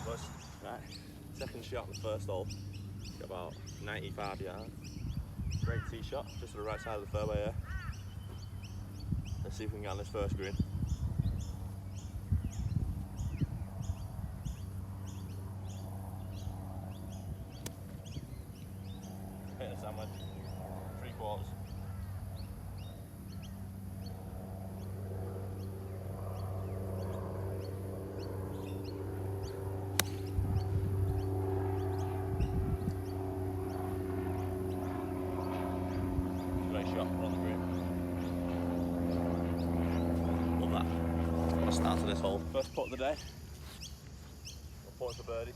Right, boys. Right, second shot on the first hole. Got about 95 yards. Great tee shot, just to the right side of the fairway here. Let's see if we can get on this first green. Hit the sandwich, 3/4. Great shot, we're on the green. Love that. What a start to this hole. First putt of the day. We're putting for birdie.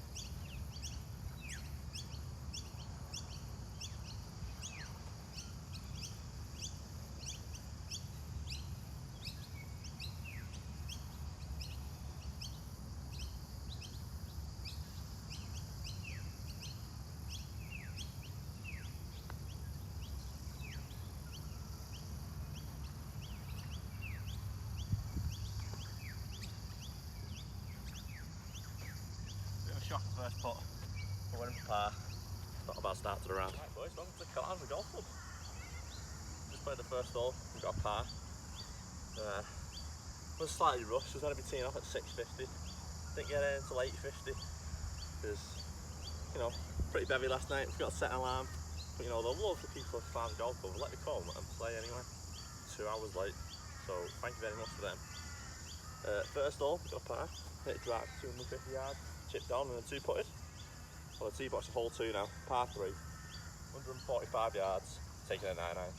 Shock the first putt, we're winning for par. Not a bad start to the round. Right boys, welcome to Caloundra Golf Club. Just played the first hole, we got a par. Was slightly rushed, was going to be teeing off at 6:50. Didn't get in until 8:50 because, you know, pretty bevy last night. We got a set alarm, but you know, the love for people at Caloundra Golf Club let me come and play anyway. 2 hours late, so thank you very much to them. First hole, we got a par, hit a drive 250 yards. Chipped down and then 2-putted. Well, the tee box is hole 2 now, par 3, 145 yards, taking a 9-9.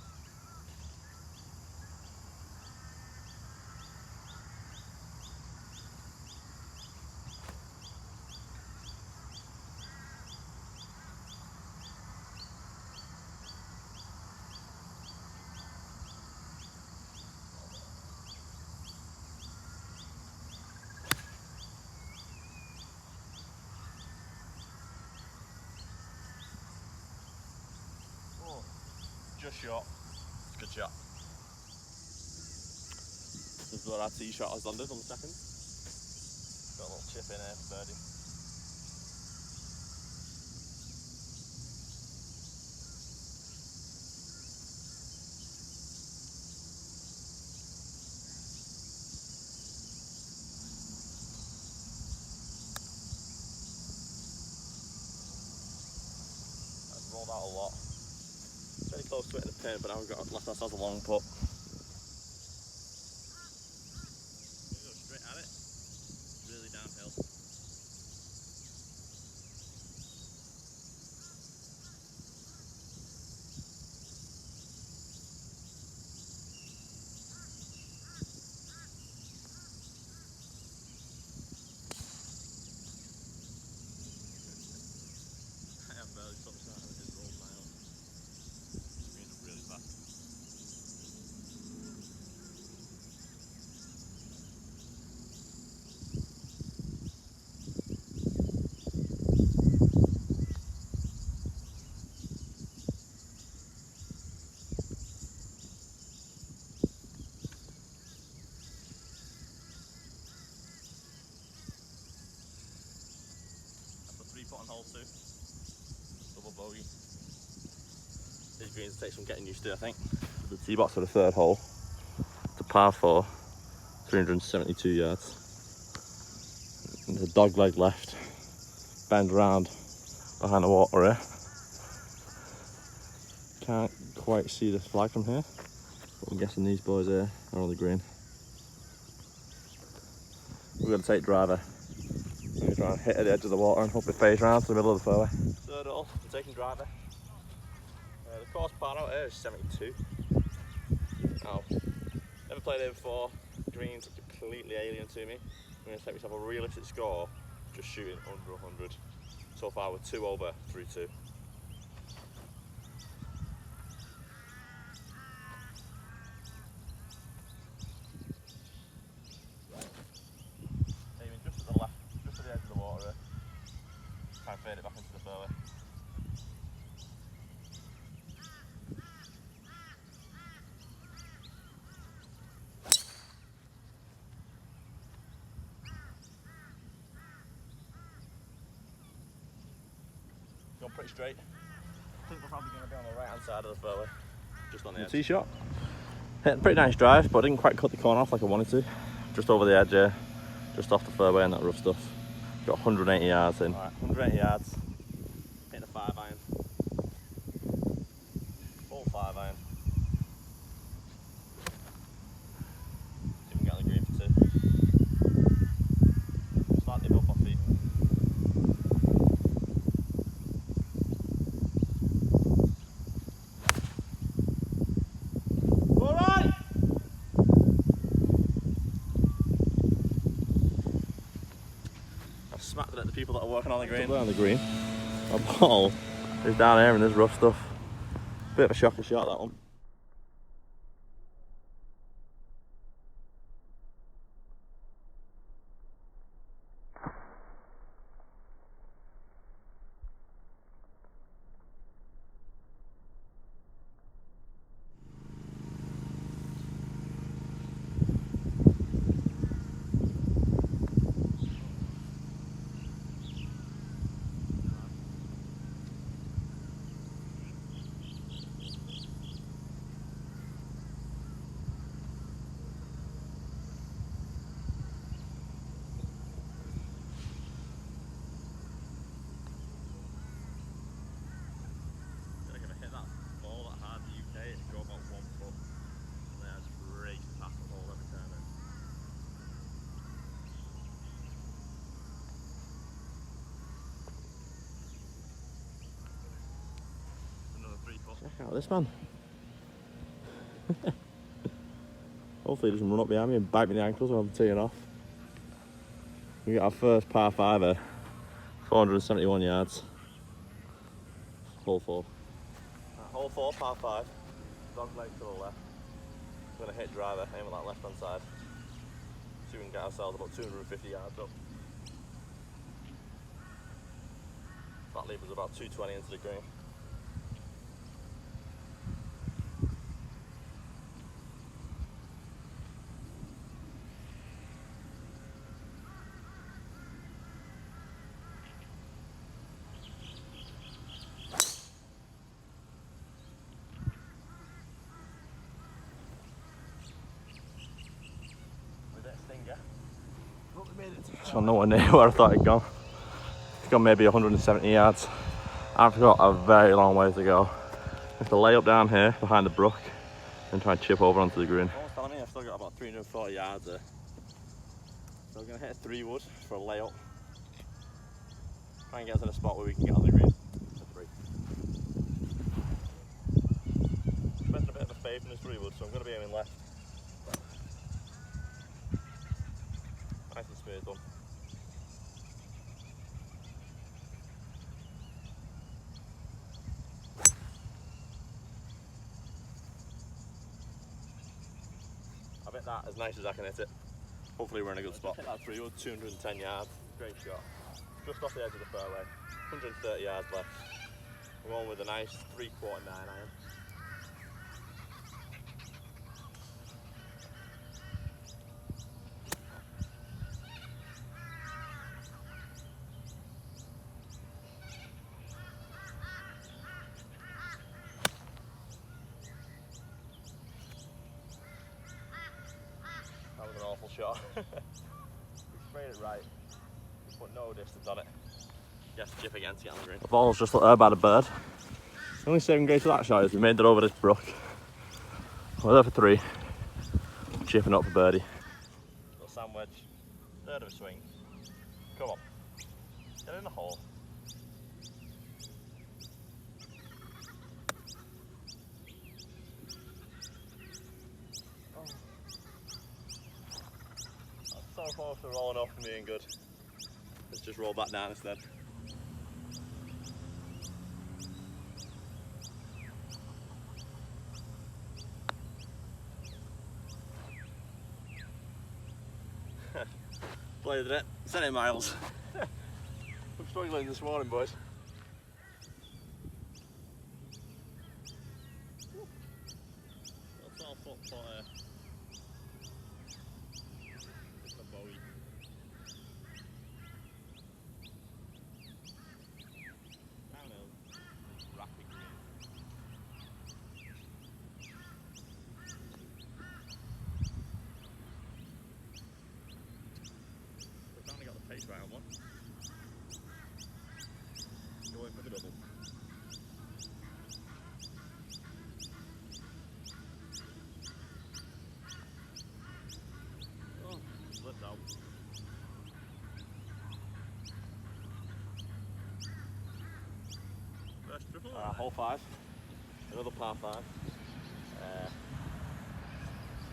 Just shot. Good shot. This is what our tee shot has done on the second. Got a little chip in here for birdie. That's rolled out a lot. Very close to hitting the pin, but now we've got left ourselves a long putt. We go straight at it. Really downhill. I have barely stopped starting it, it's rolled now. Screens are really fast. That's a 3-putt on hole 2. Double bogey. These greens take some getting used to, I think. The tee box for the third hole. It's a par 4, 372 yards. And there's a dog leg left. Bend around behind the water here. Can't quite see the flag from here, but I'm guessing these boys here are on the green. We're going to take driver. We're going to try and hit at the edge of the water and hope it fades round to the middle of the fairway. Third hole, we're taking driver. The course par out here is 72. Now, never played here before. Greens are completely alien to me. I'm going to take myself a realistic score, just shooting under 100. So far we're 2 over through 2. Aiming just at the left, just at the edge of the water here. Try and fade it back into the fairway. going pretty straight. I think we're probably going to be on the right hand side of the fairway, just on the edge. Tee shot. Hit a pretty nice drive, but I didn't quite cut the corner off like I wanted to. Just over the edge here, just off the fairway and that rough stuff. Got 180 yards in. Alright, 180 yards. Hitting a 5 iron. Full 5 iron. See if we can get on the green for 2. Slightly above my feet. Alright! I've smacked it at the people that are working on the green. On the green. My ball is down here in this rough stuff. Bit of a shocker shot, that one. Check out this man. Hopefully he doesn't run up behind me and bite me in the ankles when I'm teeing off. We got our first par 5 here. 471 yards. Hole 4. Hole 4, par 5. Dog leg to the left. I'm going to hit driver, aim at that left hand side. So we can get ourselves about 250 yards up. That leaves us about 220 into the green. So nowhere near where I thought it'd gone. It's gone maybe 170 yards. I've got a very long way to go. I have to lay up down here behind the brook and try and chip over onto the green. Someone's telling me I've still got about 340 yards there. So I'm going to hit a 3-wood for a layup. Try and get us in a spot where we can get on the green. Expecting a bit of a fade from this 3-wood, so I'm going to be aiming left. Nice and smooth done. I've hit that as nice as I can hit it. Hopefully we're in a good spot. Hit that 3-wood, 210 yards. Great shot. Just off the edge of the fairway. 130 yards left. We're on with a nice 3/4 9 iron. That was an awful shot. We sprayed it right. We put no distance on it. Yes, chip again to get on the green. The ball's just up there by the bird. The only saving grace of that shot is we made it over this brook. We're there for 3. Chipping up for birdie. Little sand wedge. Third of a swing. Come on. Get in the hole. Oh. That's so close to rolling off and being good. Let's just roll back down instead. Bladed it, 70 miles. I'm struggling this morning, boys. That's all foot for a bogey. Downhill. Hole 5, another par 5,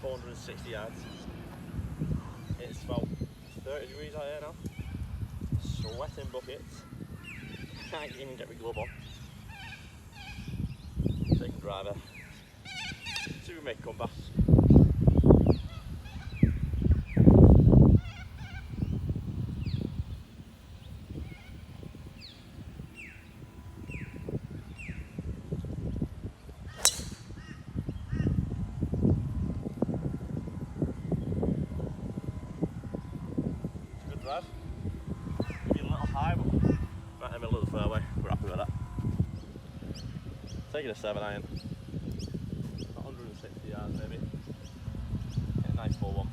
460 yards. It's about 30 degrees out here now, sweating buckets, can't even get my glove on. Second driver, see if we make a comeback. Drive. Maybe a little high, but right in the middle of the fairway. We're happy with that. Taking a 7 iron. 160 yards maybe. Get a nice full one.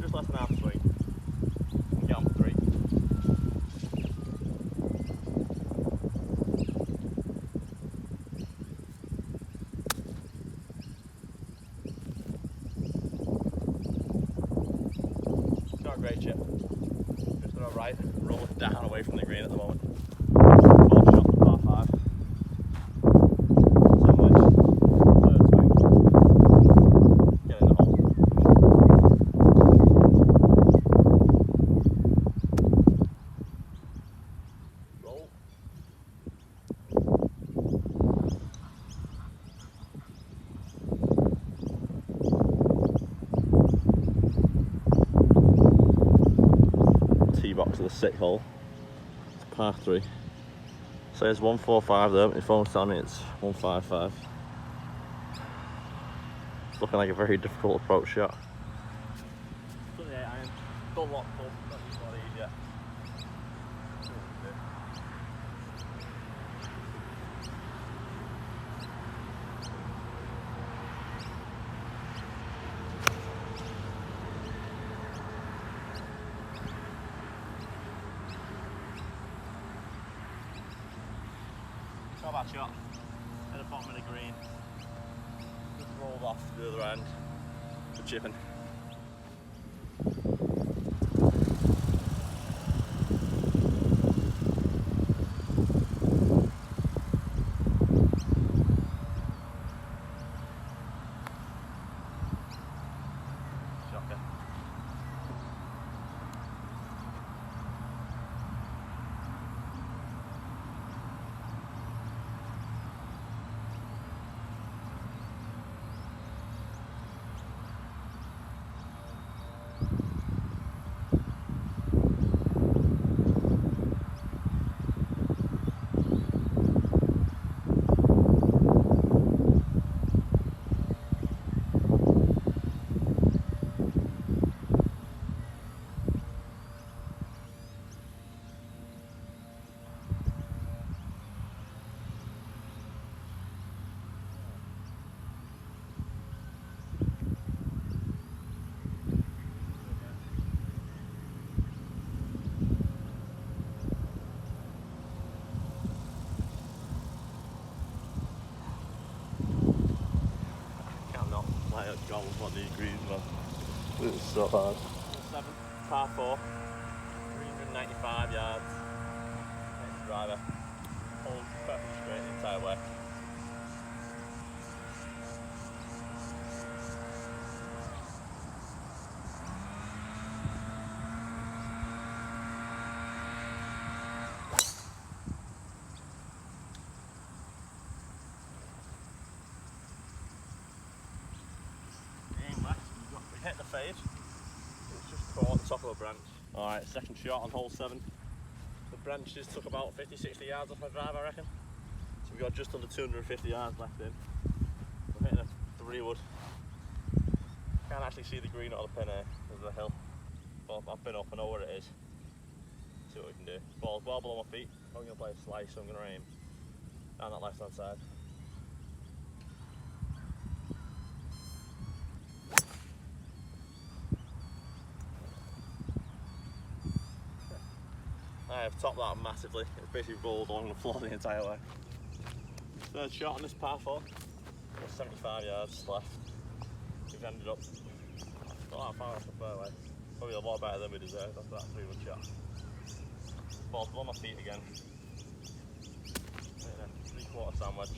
Just less than half a swing. Get on for 3. Great chip. Just on a right, roll it down away from the green at the moment. Ball shot to par 5. Sandwich. Third swing. Get in the hole. Roll. Box of the 6th hole. It's par 3. So it's 145 there, but my phone's telling me it's 155. It's looking like a very difficult approach shot. 28 iron, don't lock pull, not use one of these yet. Not bad shot, at the bottom of the green, just rolled off to the other end for chipping. Shocker. Golf on these greens, man. It's so hard. 7, par 4, 395 yards. Next driver. Holds perfectly straight the entire way. Hit the fade, it's just caught the top of a branch. Alright, second shot on hole 7. The branches took about 50-60 yards off my drive, I reckon. So we've got just under 250 yards left in. We're hitting a 3-wood. Can't actually see the green or the pin here, there's a hill. But I've been up, I know where it is. See what we can do. Ball's well below my feet. I'm going to play a slice, so I'm going to aim down that left hand side. I have topped that massively. It's basically rolled along the floor the entire way. Third shot on this par 4. There's 75 yards left. We've ended up not that far off the fairway. Probably a lot better than we deserved after that 3-wood shot. Ball's on my feet again. In a 3/4 sandwich.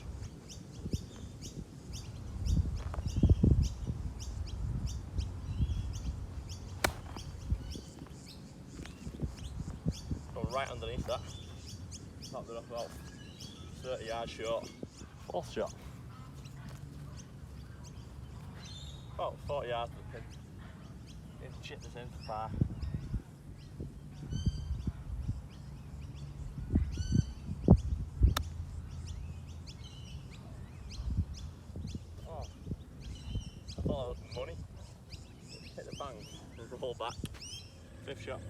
Go right underneath that. Tapped it off about 30 yards short. 4th shot. About 40 yards to the pin. Didn't chip this in for par. Oh, I thought that was money. Hit the bank and roll back. 5th shot.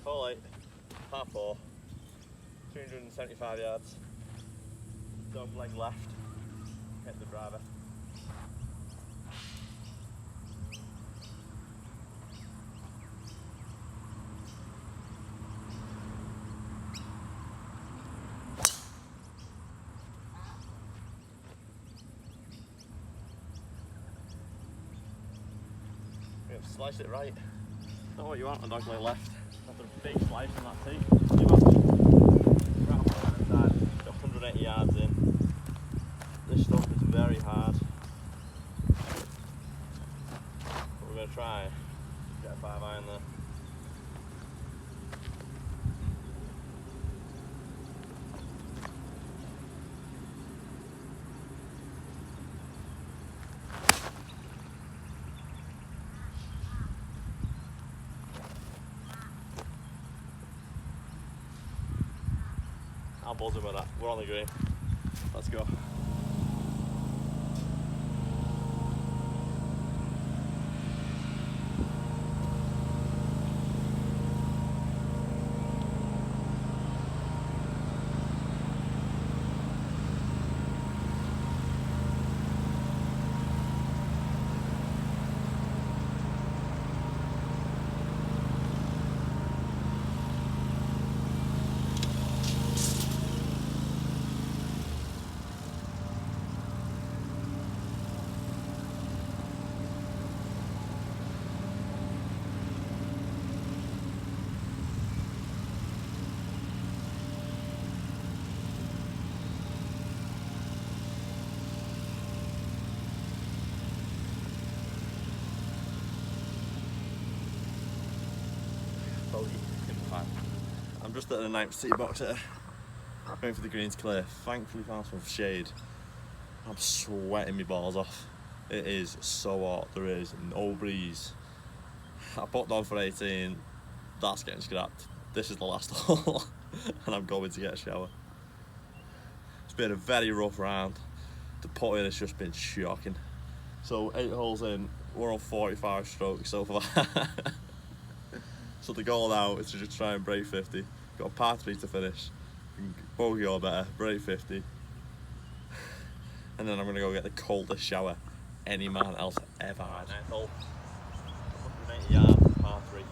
Hole 8, par 4, 275 yards, dog leg left, hit the driver. We've sliced it right, not what you want on dog leg left. After a big slice on that tee, you've right on the right side, got 180 yards in. This stuff is very hard, but we're going to try get a 5-iron there. I'll buzz him with that. We're on the green. Let's go. I'm just at the 9th tee box here, going for the greens clear. Thankfully found some shade. I'm sweating my balls off. It is so hot, there is no breeze. I popped on for 18, that's getting scrapped. This is the last hole and I'm going to get a shower. It's been a very rough round. The putting has just been shocking. So 8 holes in, we're on 45 strokes so far. So the goal now is to just try and break 50. Got a par 3 to finish. Bogey or better, break 50. And then I'm going to go get the coldest shower any man else ever had. 9th hole, 180 yards, par 3.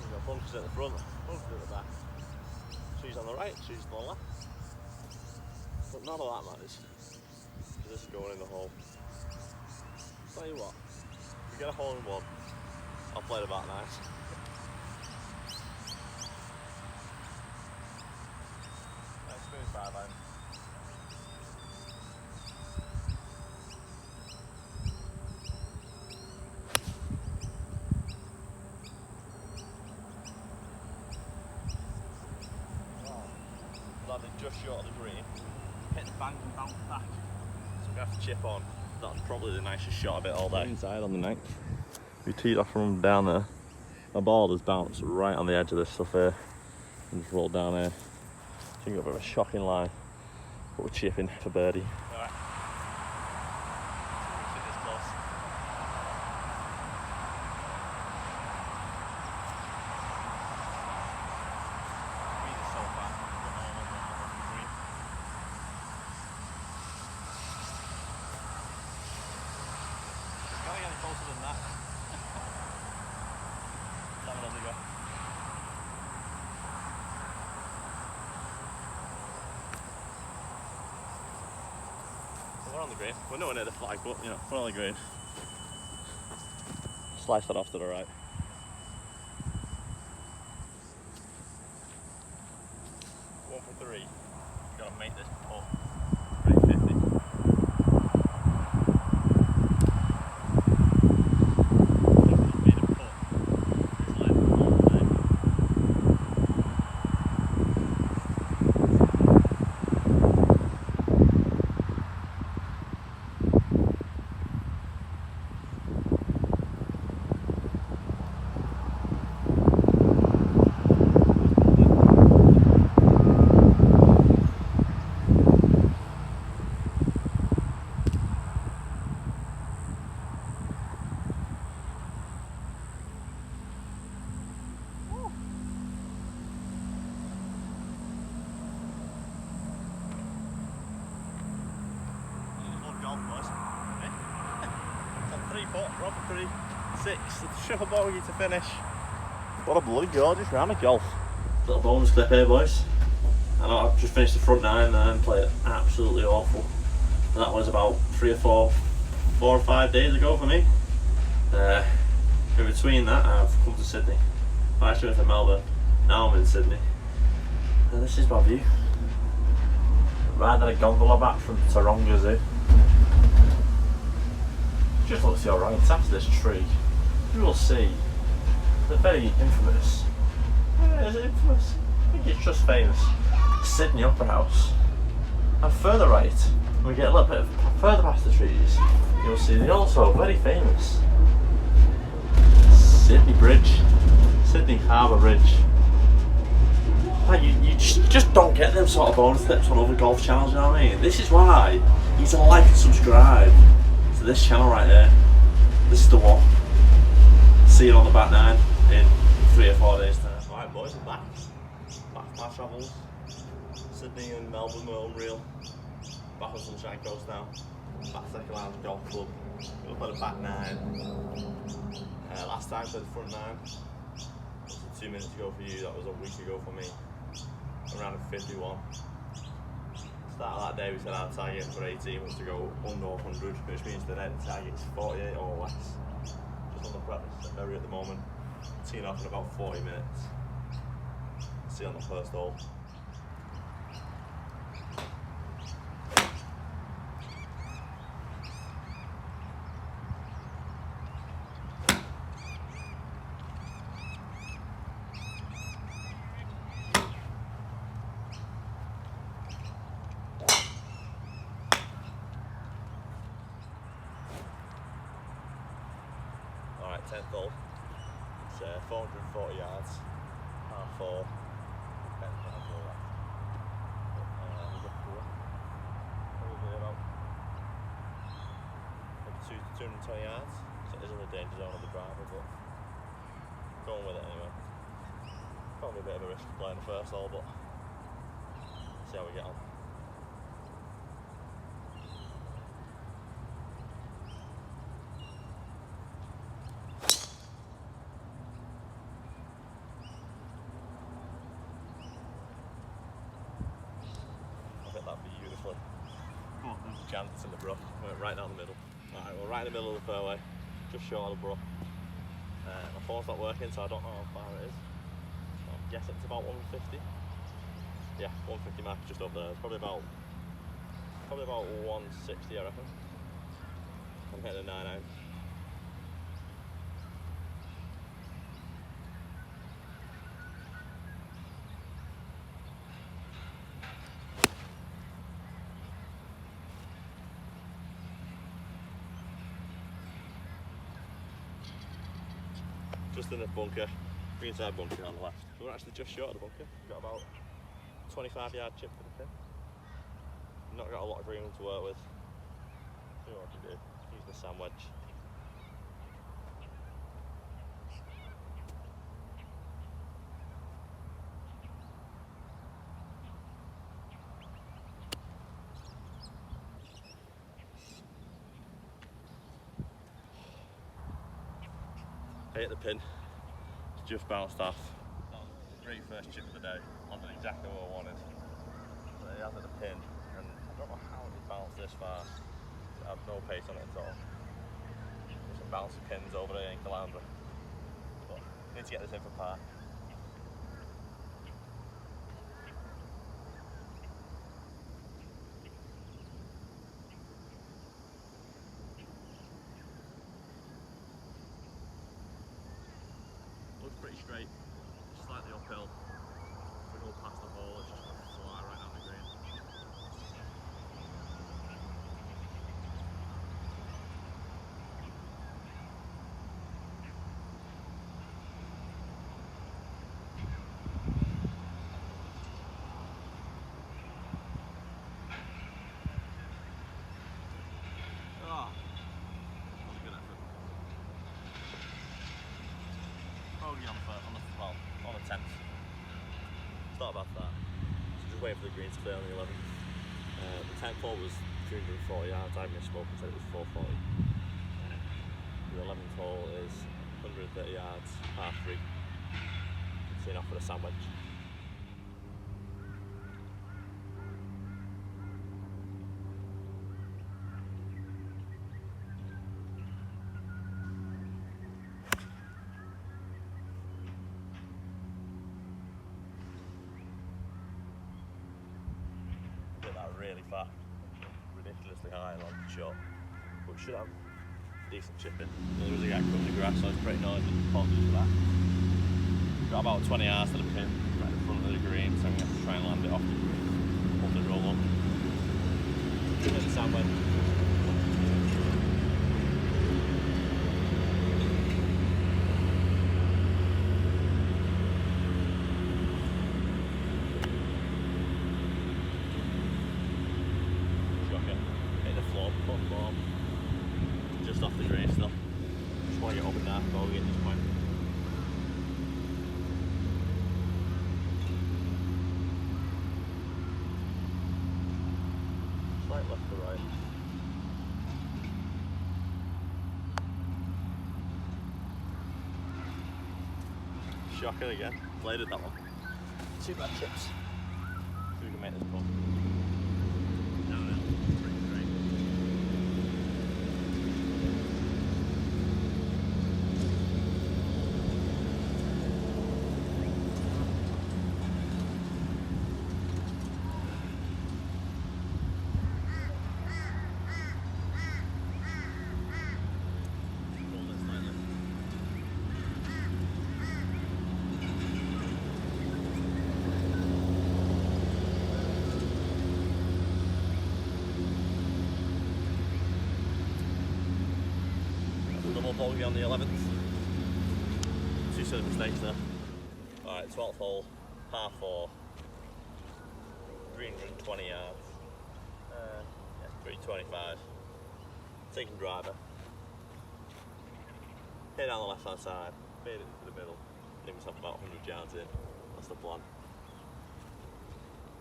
We've got bunkers at the front, bunkers at the back. Trees on the right, trees on the left. But none of that matters, because this is going in the hole. Tell you what, if we get a hole in one, I'll play the bat nice. Nice smooth 5-iron. Landed just short of the green, hit the bank and bounce back. So we're going to have to chip on. That's probably the nicest shot of it all day. Inside on the 9th. We teed off from down there. My ball has bounced right on the edge of this stuff here and just rolled down here. So you got a bit of a shocking line. but we're chipping for birdie. Alright. This close. Breeze is so fast. It's gotta get any closer than that. Let's have another go. We're on the green. We're nowhere near the flag, but you know, we're on the green. Slice that off to the right. 1 for 3. Gotta make this putt. 350. We're on for 3, 6. It's a triple bogey to finish. What a bloody gorgeous round of golf. Little bonus clip here, boys. I know I've just finished the front 9 and played absolutely awful. And that was about 3 or 4 or 5 days ago for me. In between that, I've come to Sydney. I actually went to Melbourne. Now I'm in Sydney. And this is my view. Riding a gondola back from Taronga Zoo. Just look to your right, after this tree, you will see the very infamous, is it infamous? I think it's just famous, Sydney Opera House. And further right, when we get a little bit further past the trees, you'll see the also very famous Sydney Bridge, Sydney Harbour Bridge. Like you just don't get them sort of bonus tips on other golf channels, you know what I mean? This is why you need to like and subscribe to this channel right here. This is the one. See you on the back 9 in 3 or 4 days time. Alright boys, we're back. Back to my travels. Sydney and Melbourne were unreal. Back on Sunshine Coast now. Back to the Caloundra Golf Club. We'll play the back 9. Last time played the front 9. That was 2 minutes ago for you, that was a week ago for me. Around a 51. Start of that day we said our target for 18 was to go under 100, which means the net target is 48 or less. Just on the practice area at the moment. Teeing off in about 40 minutes. See you on the first hole. Alright, 10th hole. It's 440 yards, par 4. Probably about 220 yards, so it is in the danger zone of the driver, but going with it anyway. Probably a bit of a risk playing the first hole, but see how we get on. Beautifully. Oh, there's a chance in the brook. We're right down the middle. Alright, we're right in the middle of the fairway, just short of the brook. My phone's not working, so I don't know how far it is. I'm guessing it's about 150. Yeah, 150 mark just up there. It's probably about 160, I reckon. I'm hitting a 9-9. Just in the bunker, green side bunker on the left. We're actually just short of the bunker. We've got about 25 yard chip for the pin. Not got a lot of green to work with. See what I can do. Using the sand wedge. I hit the pin. It's just bounced off. That was a great first chip of the day. Landed exactly what I wanted. But it has hit the pin, and I don't know how it bounced this far. I have no pace on it at all. There's some bouncy pins over here in Caloundra. But I need to get this in for par. Looks pretty straight, slightly uphill. If we go past the hole, it's just going to fly right down the green. Ah, that was a good effort. Bogey on the 10th. It's not bad for that. So just waiting for the green to clear on the 11th. The 10th hole was 340 yards. I misspoke and said it was 440. The 11th hole is 130 yards, par 3. Seeing off with a sand wedge. Really far, ridiculously high and long shot, but should have decent chipping. There was a guy cutting the grass, so I was pretty noisy. Apologies for that. Got about 20 yards to the pin, right in front of the green, so I'm going to have to try and land it off the green. Hold the roll on. Hit the sand wedge. Just off the green still. Just want to get up in there, bogey at this point. Slight left to right. Shocker again. Bladed that one. 2 bad chips. See if we can make this pull. Downhill. Pretty great. Double bogey on the 11th. 2 silly mistakes there. Alright, 12th hole, par 4. 320 yards. Yeah, 325. Taking driver. Hit down the left hand side, made it into the middle. Leave myself about 100 yards in. That's the plan.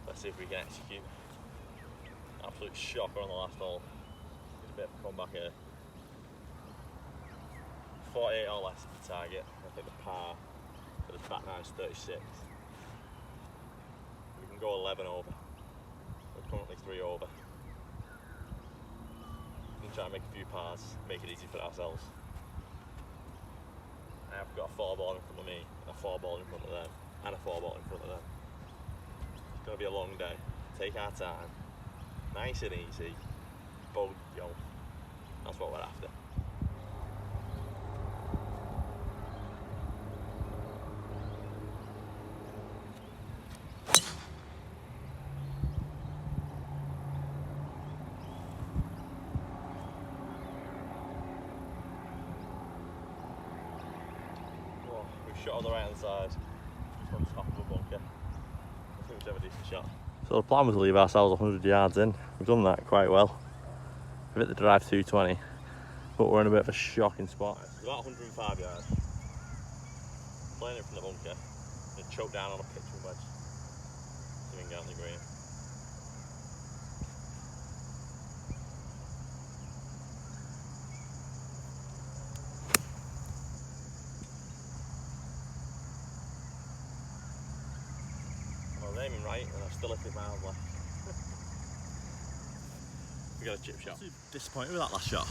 Let's see if we can execute. Absolute shocker on the last hole. Did a bit of a comeback here. 48 or less is the target. I think the par for the back nine is 36. We can go 11 over. We're currently 3 over. We can try and make a few pars, make it easy for ourselves. I've got a 4 ball in front of me, a 4 ball in front of them, and a 4 ball in front of them. It's going to be a long day. Take our time. Nice and easy. Bogey golf. That's what we're after. Shot on the right hand side, just on top of a bunker. I think it's a decent shot. So the plan was to leave ourselves 100 yards in. We've done that quite well. We've hit the drive 220, but we're in a bit of a shocking spot. It's about 105 yards. Playing it from the bunker. And choke down on a pitching wedge. So we can get on the green. I was aiming right and I still hit miles left. We got a chip shot. I was disappointed with that last shot.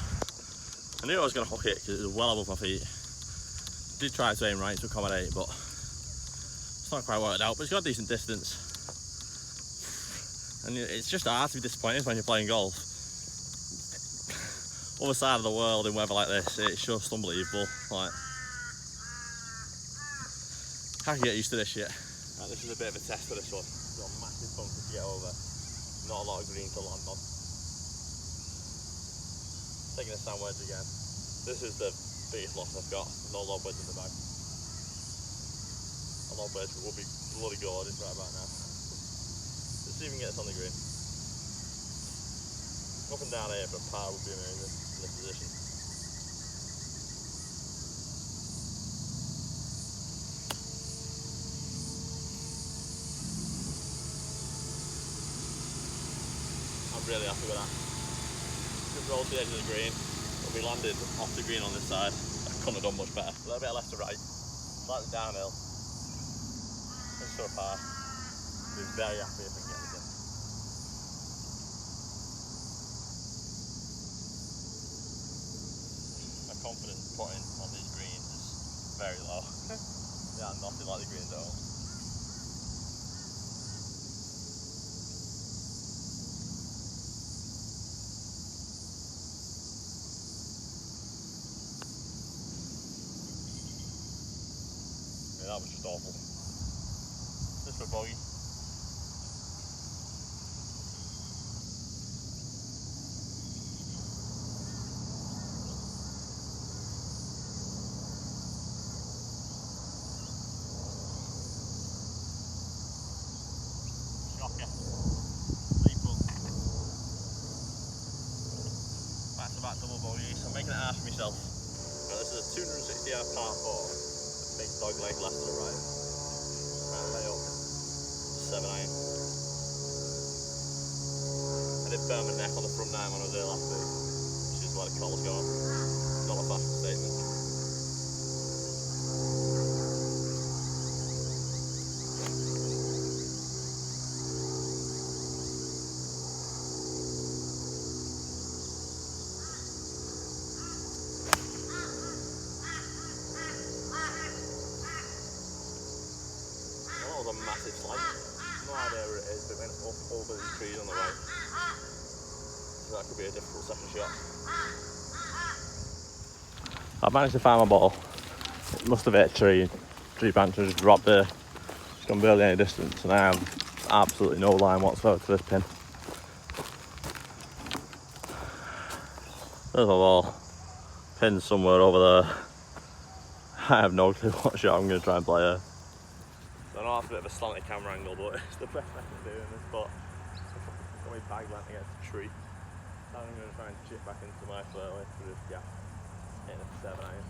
I knew I was going to hook it because it was well above my feet. Did try to aim right to accommodate, but it's not quite worked out. But it's got a decent distance, and it's just hard to be disappointed when you're playing golf. Other side of the world in weather like this, it's just unbelievable. Like, I can get used to this shit. Right, this is a bit of a test for this one. It's got a massive bunker to get over. Not a lot of green to land on. Taking a sand wedge again. This is the biggest loss I've got. No lob wedge in the bag. A lob wedge will be bloody gorgeous right about now. Let's see if we can get this on the green. Up and down here for a par would be amazing in this position. I'm really happy with that. Just rolled to the edge of the green, but we landed off the green on this side. I couldn't have done much better. A little bit left to right, slightly downhill. It's so far. I'll be very happy if we can get this in. My confidence putting on these greens is very low. Yeah, nothing like the greens at all. That was just awful. Just for bogey. Shocker. 3 foot. Back to back double bogey, so I'm making it hard for myself. Now, this is a 260 yard par 4. Big dog leg left to the right. Round lay up. 7 iron. I did burn my neck on the front 9 when I was there last week, which is why the collar's gone. Not a fashion statement. A massive slide. No idea where it is, but it went up over the trees on the right. So that could be a difficult second shot. I managed to find my ball. It must have hit a tree. Tree branch has just dropped there. It's gone barely any distance, and I have absolutely no line whatsoever to this pin. There's a ball. Pin's somewhere over there. I have no clue what shot I'm going to try and play here. I know that's a bit of a slanted camera angle, but it's the best I can do in this spot. Got my bag landing against a tree. Now I'm going to try and chip back into my fairway through this gap. Hitting a 7 iron.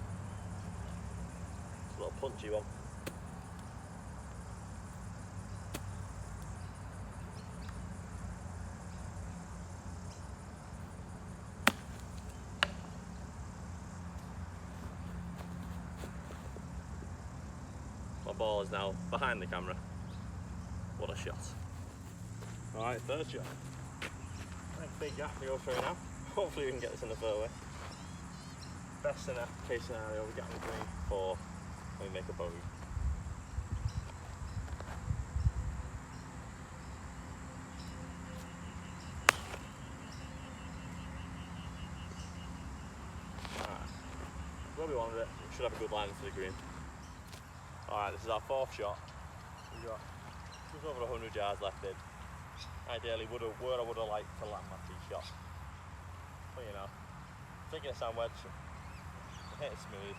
It's a little punchy one. My ball is now behind the camera. What a shot. Alright, third shot. Nice big gap to go through now. Hopefully we can get this in the fairway. Best case scenario, we get on the green for when we make a bogey. Alright, where we wanted it, we should have a good line into the green. Alright, this is our 4th shot. We've got just over 100 yards left in. Ideally, where I would have liked to land my tee shot. But you know, taking a sand wedge, hit it smooth.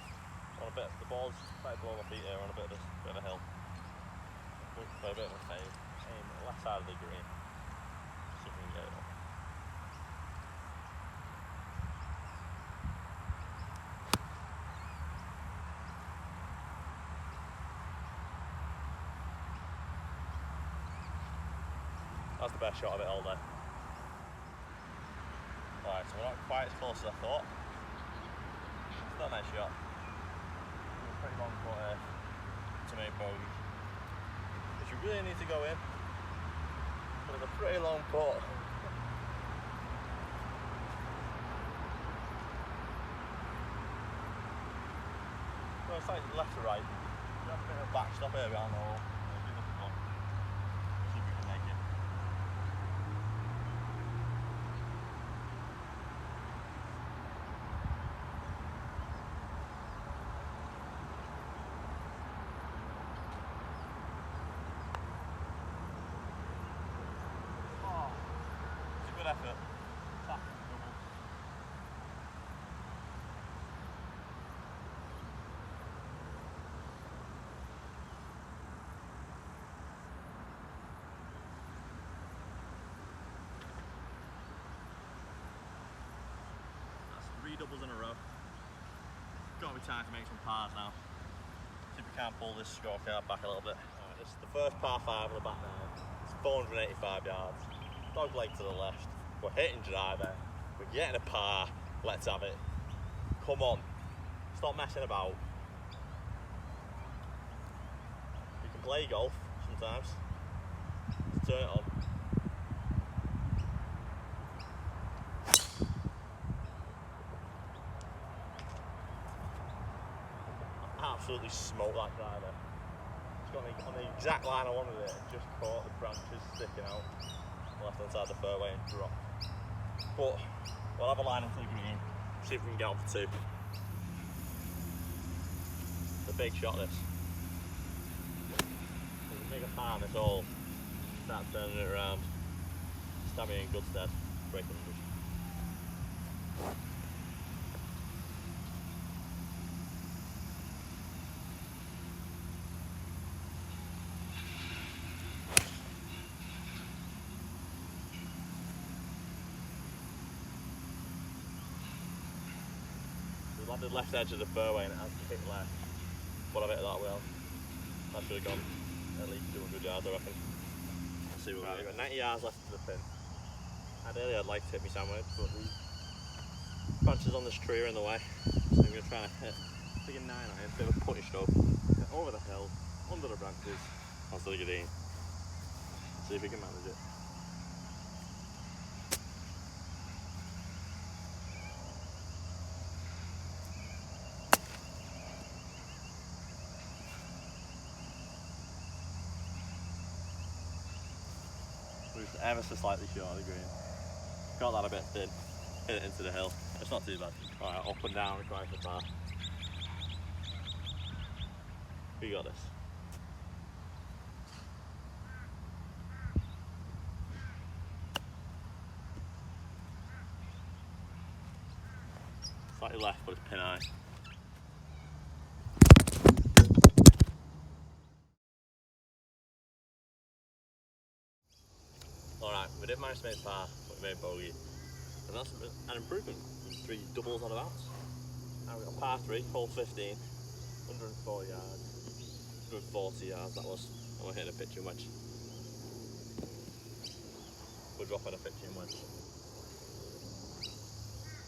On a bit, the ball's right below my feet here on a bit of a hill. We'll play a bit of a fade, aim left side of the green. That's the best shot of it all day. Alright, so we're not quite as close as I thought. Still a nice shot. Pretty long putt here to make bogey. Which you really need to go in. But it's a pretty long putt. So it's like left to right. We have a bit of a backstop here behind the hole. See if we can make it. Good effort. Tap, double. That's 3 doubles in a row. Got to be time to make some pars now. See if we can pull this scorecard back a little bit. Alright, this is the first par 5 on the back now. It's 485 yards. Dog leg to the left. We're hitting driver. We're getting a par. Let's have it. Come on. Stop messing about. You can play golf sometimes. Just turn it on. Absolutely smoked that driver. It's got me on the exact line I wanted it. It just caught the branches sticking out. Left hand side of the fairway and drop. But we'll have a line into the green, see if we can get on for 2. It's a big shot this. We can make a par on this hole, start turning it around, stand me in good stead, break unders. Landed left edge of the fairway and it has to hit left. But I've hit it that well. That should have gone at least 200 yards, I reckon. Let's see what we've got 90 yards left to the pin. Ideally I'd like to hit me sandwich, but the branches on this tree are in the way. So I'm going to try and hit a 9 iron, bit of a putty stroke. Get over the hill, under the branches, onto the green. See if we can manage it. Ever so slightly short of the green. Got that a bit thin, hit it into the hill. It's not too bad. Alright, up and down required for par. We got this. Slightly left, but it's pin high. Alright, we didn't manage to make par, but we made bogey. And that's an improvement from 3 doubles on a bounce. Now we've got par 3, hole 15, 104 yards, 140 yards that was, and we're hitting a pitching wedge. We're dropping a pitching wedge.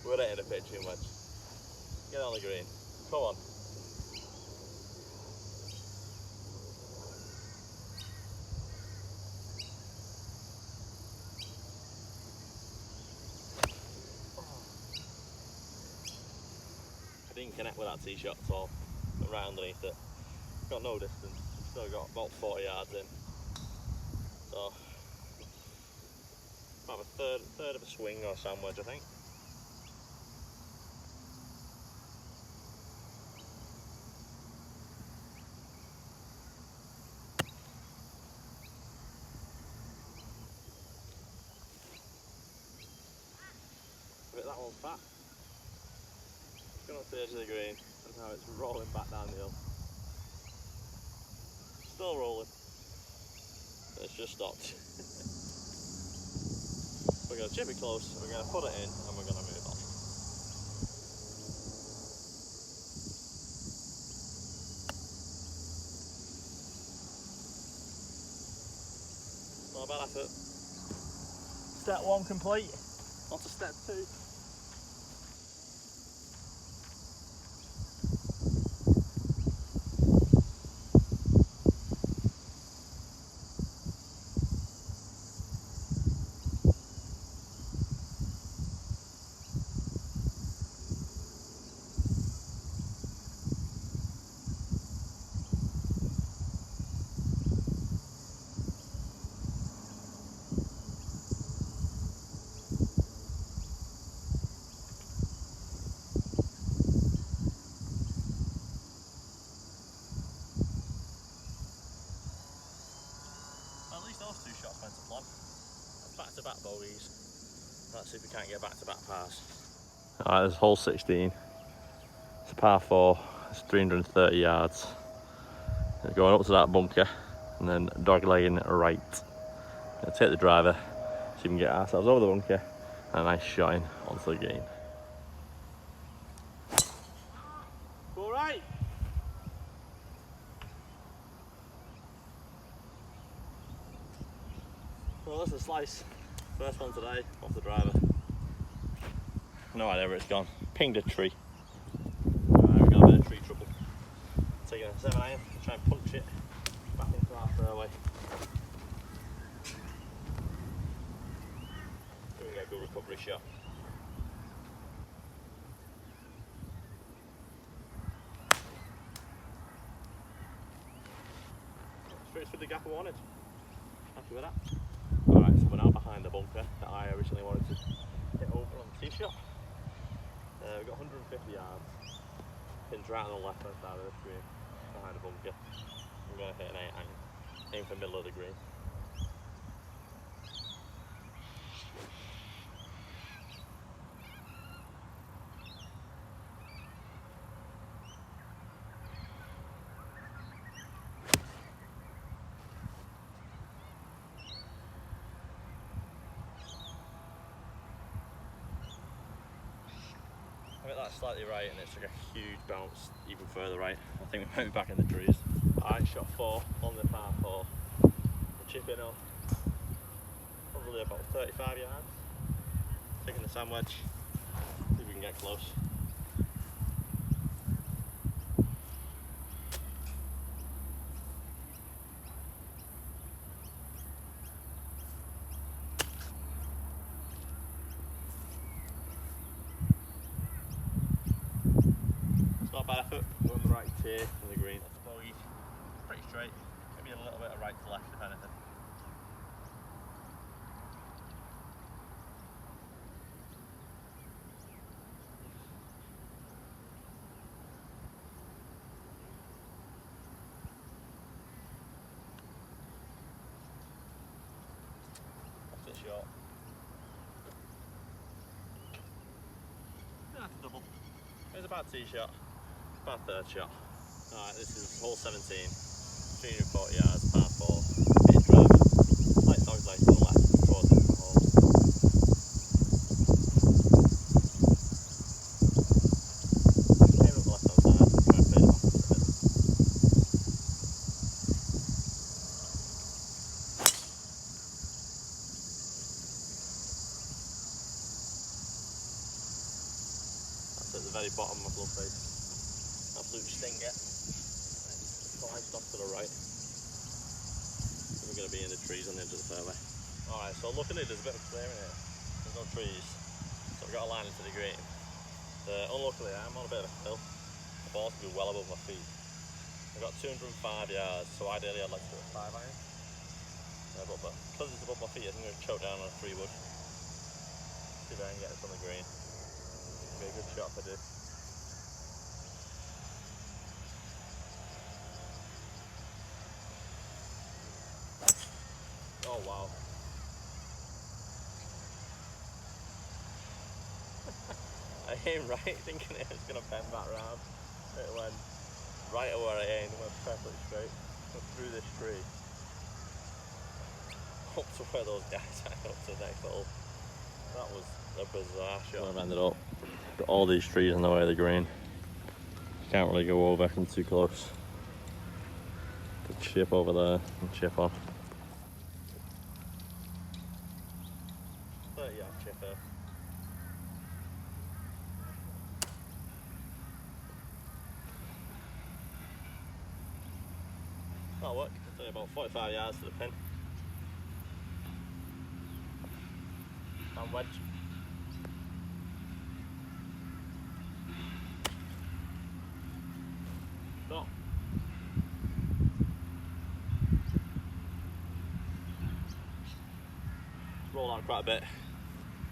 We're hitting a pitching wedge. Get on the green. Come on. I didn't connect with that tee shot at all. Went right underneath it. Got no distance. Still got about 40 yards in. So about a third of a swing or sandwich, I think. But that one's fat. It's gone off the edge of the green and now it's rolling back down the hill. Still rolling. It's just stopped. We're going to chip it close, we're going to put it in and we're going to move on. Not a bad effort. Step 1 complete. On to step 2. Those 2 shots went to plan. Back-to-back bogeys. Let's see if we can't get back-to-back pars. Alright, this is hole 16. It's a par 4. It's 330 yards. It's going up to that bunker and then dog-legging right. Gonna take the driver so we can get ourselves over the bunker and a nice shot in onto the green. All right. Well, that's the slice. First one today, off the driver. No idea where it's gone. Pinged a tree. Alright, we've got a bit of tree trouble. Taking a 7 iron, try and punch it back into our fairway. Doing a good recovery shot. Straight through the gap I wanted. Happy with that. Alright, so we're now behind the bunker that I originally wanted to hit over on the tee shot. We've got 150 yards. Pins right on the left hand side of the green, behind the bunker. I'm going to hit an 8 iron, aim for the middle of the green. I hit that slightly right and it took a huge bounce even further right. I think we might be back in the trees. Alright, shot 4 on the par 4. We're chipping up probably about 35 yards. Taking the sand wedge, see if we can get close. Not bad effort, we're on the right tier on the green. That's bogey, pretty straight, maybe a little bit of right to left if anything. That's it short. That's a double. It's a bad tee shot. About 3rd shot. Alright, this is hole 17, 340 yards, par 4, hitting driver, slight dog leg to the left towards the hole. Aim up the left hand side, try and fade it back a bit. That's at the very bottom of my glove face. Absolute stinger. Sliced off to the right. We're going to be in the trees on the edge of the fairway. Alright, so luckily there's a bit of clearing here. There's no trees, so we've got a line into the green. Unluckily, I'm on a bit of a hill. The ball's going to be well above my feet. I've got 205 yards, so ideally I'd like to do a 5 iron. But because it's above my feet, I'm going to choke down on a 3 wood. See if I can get this on the green. It'll be a good shot if I do. Oh wow. I aimed right thinking it was going to bend back round. It went right at where I aimed, went perfectly straight. Went through this tree. Up to where those guys hang up to the next hole. That was a bizarre shot. I've ended up, got all these trees in the way of the green. Can't really go over them too close. The chip over there and chip on. yard chipper. That'll work. It's only about 45 yards to the pin. And wedge. Stop. Roll out quite a bit.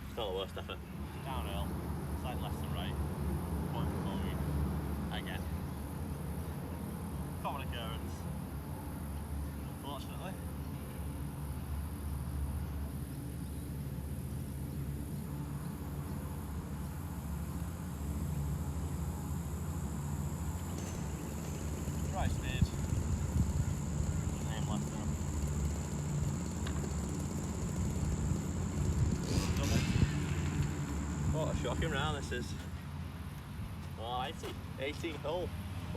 It's not the worst effort. Downhill, slight left and right. Point for bogey. Again. Common occurrence. Unfortunately. Right speed. Aim left now. What a shocking round this is. Oh, 18 hole.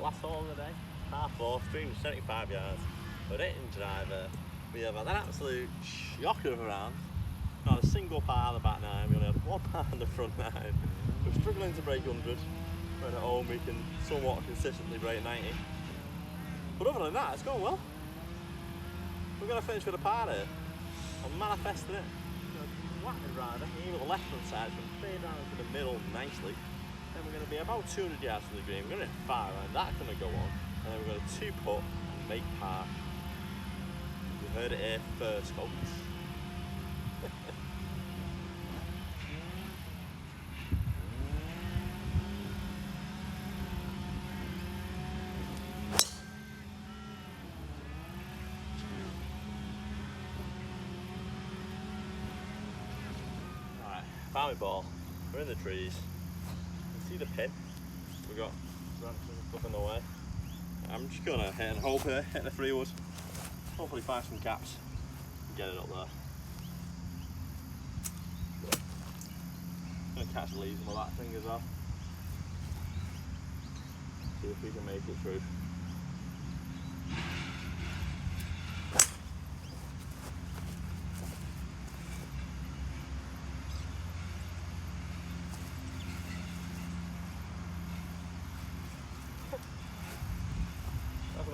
Last hole of the day. Half 4, 375 yards. We're hitting driver. We have had an absolute shocker of a round. Not a single par on the back 9. We only had 1 par on the front 9. We're struggling to break 100. When at home we can somewhat consistently break 90. But other than that, it's going well. We're going to finish with a par here. I'm manifesting it. Whack the driver, even the left hand side, it's going to fade down into the middle nicely. Then we're going to be about 200 yards from the green. We're going to hit far around, that's going to go on. And then we're going to 2-putt and make par. You heard it here first, folks. Found my ball, we're in the trees, you can see the pin, we've got branches and stuff in the way. I'm just going to hit and hope here, hit the 3-wood, hopefully find some caps and get it up there. Going to catch the leaves with that thing as well. See if we can make it through.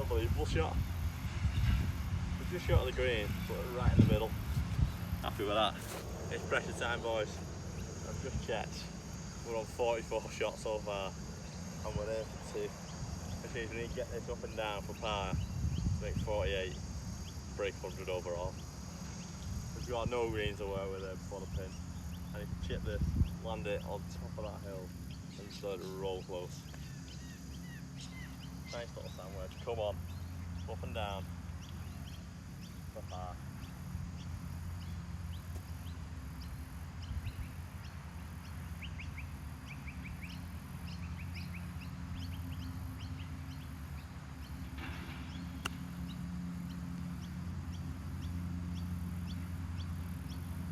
Unbelievable shot. We just shot at the green, put it right in the middle. Happy with that. It's pressure time, boys. I've just checked. We're on 44 shots so far, and we're there for 2. Which means we need to get this up and down for par to make 48, break 100 overall. We've got no greens to work with there before the pin. And if you chip this, land it on top of that hill, and just let it roll close. Nice little sandwich, come on, up and down, for par.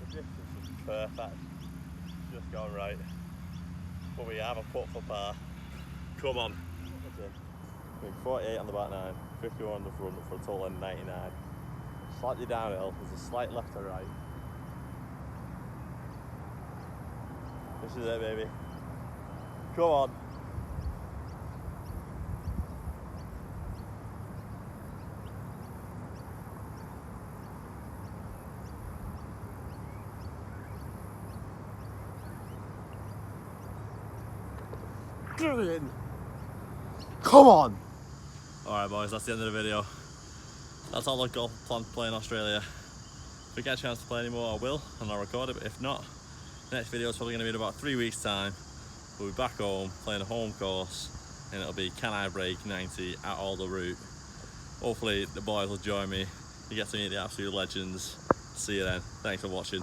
The distance is perfect, just gone right, but we have a putt for par, come on. 48 on the back 9, 51 on the front for a total of 99. Slightly downhill, there's a slight left to right. This is it, baby. Come on. Get it in. Come on. Alright boys, that's the end of the video. That's all I've got planned to play in Australia. If we get a chance to play anymore, I will, and I'll record it, but if not, the next video is probably going to be in about 3 weeks time. We'll be back home, playing a home course, and it'll be can I break 90 at all the route. Hopefully the boys will join me, you get to meet the absolute legends. See you then, thanks for watching.